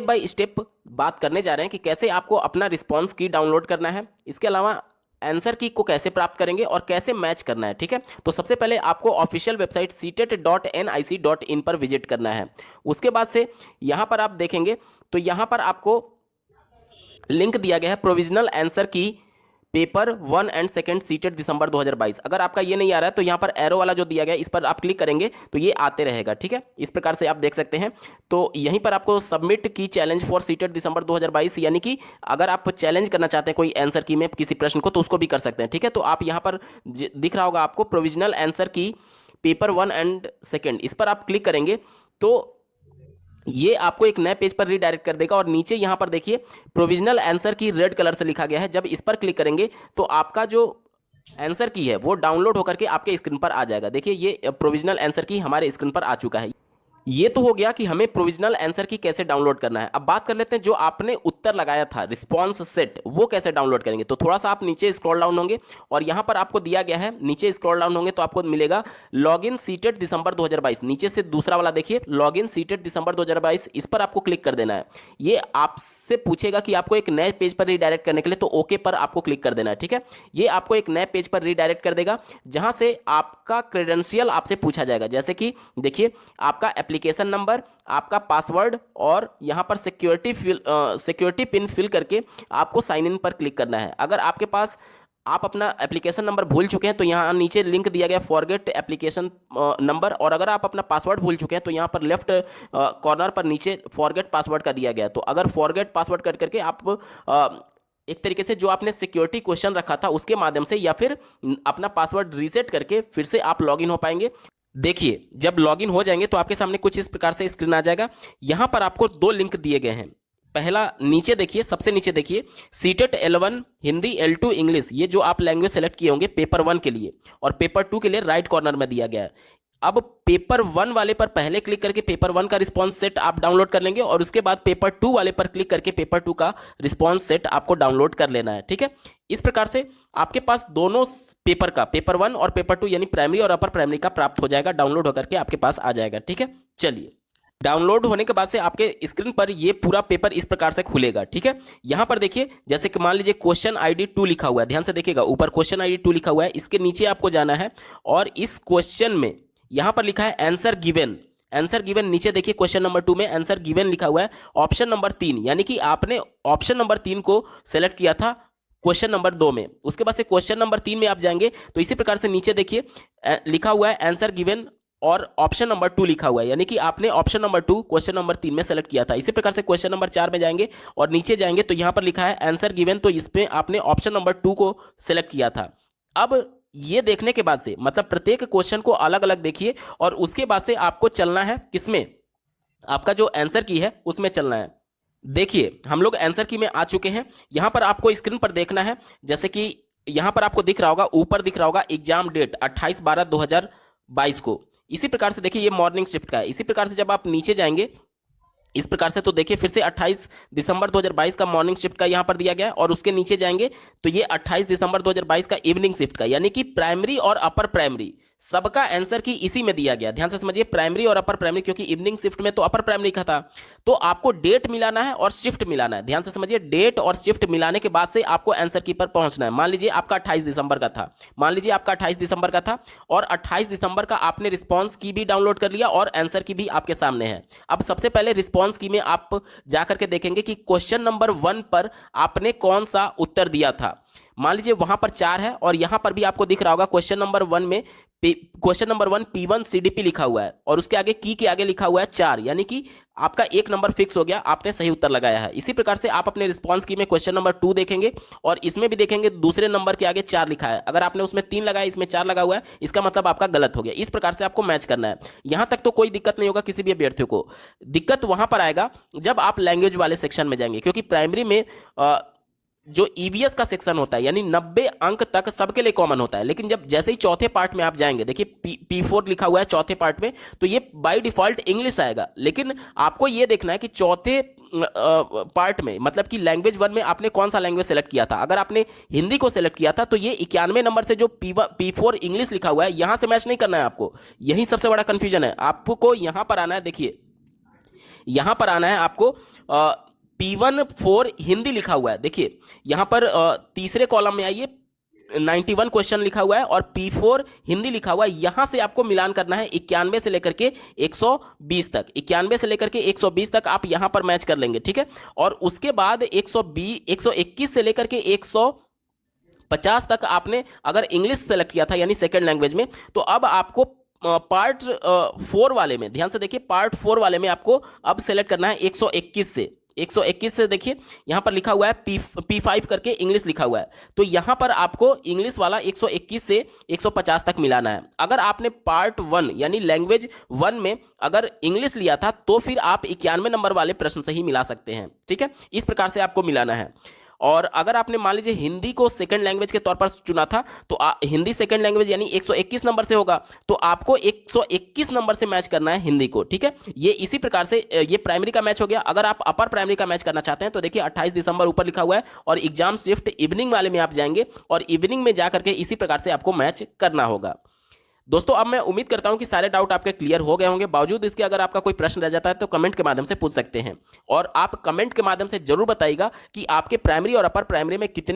By step बात करने जा रहे हैं कि कैसे आपको अपना रिस्पॉन्स की डाउनलोड करना है, इसके अलावा आंसर की को कैसे प्राप्त करेंगे और कैसे मैच करना है। ठीक है, तो सबसे पहले आपको ऑफिशियल वेबसाइट ctet.nic.in पर विजिट करना है। उसके बाद से यहाँ पर आप देखेंगे तो यहाँ पर आपको लिंक दिया गया है प्रोविजनल आंसर की पेपर 1 एंड सेकंड सीटेट दिसंबर 2022। अगर आपका ये नहीं आ रहा है तो यहाँ पर एरो वाला जो दिया गया है इस पर आप क्लिक करेंगे तो ये आते रहेगा। ठीक है, इस प्रकार से आप देख सकते हैं। तो यहीं पर आपको सबमिट की चैलेंज फॉर सीटेट दिसंबर 2022, यानी कि अगर आप चैलेंज करना चाहते हैं कोई आंसर की में किसी प्रश्न को तो उसको भी कर सकते हैं। ठीक है, तो आप यहाँ पर दिख रहा होगा आपको प्रोविजनल आंसर की पेपर 1 एंड सेकेंड, इस पर आप क्लिक करेंगे तो ये आपको एक नए पेज पर रीडायरेक्ट कर देगा और नीचे यहां पर देखिए प्रोविजनल आंसर की रेड कलर से लिखा गया है। जब इस पर क्लिक करेंगे तो आपका जो आंसर की है वो डाउनलोड होकर के आपके स्क्रीन पर आ जाएगा। देखिए ये प्रोविजनल आंसर की हमारे स्क्रीन पर आ चुका है। ये तो हो गया कि हमें प्रोविजनल आंसर की कैसे डाउनलोड करना है। अब बात कर लेते हैं जो आपने उत्तर लगाया था रिस्पॉन्स सेट, वो कैसे डाउनलोड करेंगे। तो थोड़ा सा आप नीचे स्क्रॉल डाउन होंगे और यहां पर आपको दिया गया है, नीचे स्क्रॉल डाउन होंगे तो आपको मिलेगा लॉगिन सीटेट दिसंबर 2022। नीचे से दूसरा वाला देखिए लॉगिन सीटेट दिसंबर 2022, इस पर आपको क्लिक कर देना है। ये आपसे पूछेगा कि आपको एक नए पेज पर रीडायरेक्ट करने के लिए, तो ओके पर आपको क्लिक कर देना है। ठीक है, ये आपको एक नए पेज पर रीडायरेक्ट कर देगा जहां से आपका क्रेडेंशियल आपसे पूछा जाएगा। जैसे कि देखिए आपका एप्लीकेशन नंबर, आपका पासवर्ड और यहां पर सिक्योरिटी पिन फिल करके आपको साइन इन पर क्लिक करना है। अगर आपके पास आप अपना एप्लीकेशन नंबर भूल चुके हैं तो यहाँ नीचे लिंक दिया गया फॉरगेट एप्लीकेशन नंबर, और अगर आप अपना पासवर्ड भूल चुके हैं तो यहाँ पर लेफ्ट कॉर्नर पर नीचे फॉरगेट पासवर्ड का दिया गया है। तो अगर फॉरगेट पासवर्ड कर करके आप एक तरीके से जो आपने सिक्योरिटी क्वेश्चन रखा था उसके माध्यम से या फिर अपना पासवर्ड रीसेट करके फिर से आप लॉगिन हो पाएंगे। देखिए जब लॉगिन हो जाएंगे तो आपके सामने कुछ इस प्रकार से स्क्रीन आ जाएगा। यहां पर आपको दो लिंक दिए गए हैं। पहला नीचे देखिए, सबसे नीचे देखिए CTET L1 Hindi, L2 English, ये जो आप लैंग्वेज सेलेक्ट किए होंगे पेपर 1 के लिए, और पेपर 2 के लिए राइट कॉर्नर में दिया गया है। अब पेपर 1 वाले पर पहले क्लिक करके पेपर 1 का रिस्पॉन्स सेट आप डाउनलोड कर लेंगे और उसके बाद पेपर 2 वाले पर क्लिक करके पेपर 2 का रिस्पॉन्स सेट आपको डाउनलोड कर लेना है। ठीक है, इस प्रकार से आपके पास दोनों पेपर का, पेपर 1 और पेपर 2 यानी प्राइमरी और अपर प्राइमरी का प्राप्त हो जाएगा, डाउनलोड होकर के आपके पास आ जाएगा। ठीक है, चलिए डाउनलोड होने के बाद से आपके स्क्रीन पर ये पूरा पेपर इस प्रकार से खुलेगा। ठीक है, यहां पर देखिए जैसे कि मान लीजिए क्वेश्चन आईडी 2 लिखा हुआ है, ध्यान से देखिएगा ऊपर क्वेश्चन आईडी 2 लिखा हुआ है, इसके नीचे आपको जाना है और इस क्वेश्चन में यहां पर लिखा है आंसर गिवन। आंसर गिवन नीचे देखिए क्वेश्चन नंबर 2 में आंसर गिवन लिखा हुआ है ऑप्शन नंबर 3, यानी कि आपने ऑप्शन नंबर 3 को सेलेक्ट किया था क्वेश्चन नंबर 2 में। उसके बाद से क्वेश्चन नंबर 3 में आप जाएंगे तो इसी प्रकार से नीचे देखिए लिखा हुआ है आंसर गिवन और ऑप्शन नंबर 2 लिखा हुआ है, यानी कि आपने ऑप्शन नंबर 2 क्वेश्चन नंबर 3 में सेलेक्ट किया था। इसी प्रकार से क्वेश्चन नंबर 4 में जाएंगे और नीचे जाएंगे तो यहां पर लिखा है आंसर गिवन, तो इसमें आपने ऑप्शन नंबर 2 को सेलेक्ट किया था। अब ये देखने के बाद से मतलब प्रत्येक क्वेश्चन को अलग अलग देखिए और उसके बाद से आपको चलना है किसमें, आपका जो आंसर की है उसमें चलना है। देखिए हम लोग आंसर की में आ चुके हैं। यहां पर आपको स्क्रीन पर देखना है, जैसे कि यहां पर आपको दिख रहा होगा, ऊपर दिख रहा होगा एग्जाम डेट 28/12/2022 को। इसी प्रकार से देखिए ये मॉर्निंग शिफ्ट का है। इसी प्रकार से जब आप नीचे जाएंगे इस प्रकार से तो देखिए फिर से 28 दिसंबर 2022 का मॉर्निंग शिफ्ट का यहां पर दिया गया है और उसके नीचे जाएंगे तो ये 28 दिसंबर 2022 का इवनिंग शिफ्ट का, यानी कि प्राइमरी और अपर प्राइमरी सबका आंसर की इसी में दिया गया। ध्यान से समझिए प्राइमरी और अपर प्राइमरी, क्योंकि इवनिंग शिफ्ट में तो अपर प्राइमरी का था, तो आपको डेट मिलाना है और शिफ्ट मिलाना है। ध्यान से समझिए डेट और शिफ्ट मिलाने के बाद से आपको आंसर की पर पहुंचना है। मान लीजिए आपका 28 दिसंबर का था, मान लीजिए आपका 28 दिसंबर का था और 28 दिसंबर का आपने रिस्पॉन्स की भी डाउनलोड कर लिया और आंसर की भी आपके सामने है। अब सबसे पहले रिस्पॉन्स की में आप जाकर के देखेंगे कि क्वेश्चन नंबर 1 पर आपने कौन सा उत्तर दिया था। मान लीजिए वहां पर 4 है और यहां पर भी आपको दिख रहा होगा क्वेश्चन नंबर 1 में क्वेश्चन नंबर 1 P1 CDP लिखा हुआ है और उसके आगे की के आगे लिखा हुआ है 4, यानी कि आपका एक नंबर फिक्स हो गया, आपने सही उत्तर लगाया है। इसी प्रकार से आप अपने रिस्पॉन्स की में क्वेश्चन नंबर 2 देखेंगे और इसमें भी देखेंगे दूसरे नंबर के आगे 4 लिखा है। अगर आपने उसमें 3 लगाया, इसमें 4 लगा हुआ है, इसका मतलब आपका गलत हो गया। इस प्रकार से आपको मैच करना है। यहां तक तो कोई दिक्कत नहीं होगा किसी भी अभ्यर्थी को। दिक्कत वहां पर आएगा जब आप लैंग्वेज वाले सेक्शन में जाएंगे, क्योंकि प्राइमरी में जो ईवीएस का सेक्शन होता है यानी 90 अंक तक सबके लिए कॉमन होता है, लेकिन जब जैसे ही चौथे पार्ट में आप जाएंगे, देखिए P4 लिखा हुआ है चौथे पार्ट में, तो ये बाय डिफॉल्ट इंग्लिश आएगा। लेकिन आपको ये देखना है कि चौथे पार्ट में मतलब कि लैंग्वेज 1 में आपने कौन सा लैंग्वेज सेलेक्ट किया था। अगर आपने हिंदी को सेलेक्ट किया था तो ये 91 नंबर से जो P4 इंग्लिश लिखा हुआ है यहां से मैच नहीं करना है आपको। यही सबसे बड़ा कंफ्यूजन है। आपको यहां पर आना है, देखिए यहां पर आना है आपको। P1 4 हिंदी लिखा हुआ है, देखिए यहां पर तीसरे कॉलम में आइए, 91 क्वेश्चन लिखा हुआ है और P4 हिंदी लिखा हुआ है। यहां से आपको मिलान करना है 91 से लेकर के 120 तक, 91 से लेकर के 120 तक आप यहां पर मैच कर लेंगे, ठीक है। और उसके बाद 121 से लेकर के 150 तक आपने अगर इंग्लिश सेलेक्ट किया था यानी सेकेंड लैंग्वेज में, तो अब आपको पार्ट 4 वाले में ध्यान से देखिए, पार्ट 4 वाले में आपको अब सेलेक्ट करना है 121 से देखिए यहां पर लिखा हुआ है P5 करके इंग्लिश लिखा हुआ है, तो यहां पर आपको इंग्लिश वाला 121 से 150 तक मिलाना है। अगर आपने पार्ट 1 यानी लैंग्वेज 1 में अगर इंग्लिश लिया था तो फिर आप 91 नंबर वाले प्रश्न से ही मिला सकते हैं, ठीक है। इस प्रकार से आपको मिलाना है। और अगर आपने मान लीजिए हिंदी को सेकंड लैंग्वेज के तौर पर चुना था, तो हिंदी सेकंड लैंग्वेज यानी 121 नंबर से होगा, तो आपको 121 नंबर से मैच करना है हिंदी को, ठीक है। ये इसी प्रकार से ये प्राइमरी का मैच हो गया। अगर आप अपर प्राइमरी का मैच करना चाहते हैं तो देखिए 28 दिसंबर ऊपर लिखा हुआ है, और एग्जाम शिफ्ट इवनिंग वाले में आप जाएंगे और इवनिंग में जाकर के इसी प्रकार से आपको मैच करना होगा। दोस्तों अब मैं उम्मीद करता हूं कि सारे डाउट आपके क्लियर हो गए होंगे। बावजूद इसके अगर आपका कोई प्रश्न रह जाता है तो कमेंट के माध्यम से पूछ सकते हैं, और आप कमेंट के माध्यम से जरूर बताइएगा कि आपके प्राइमरी और अपर प्राइमरी में कितने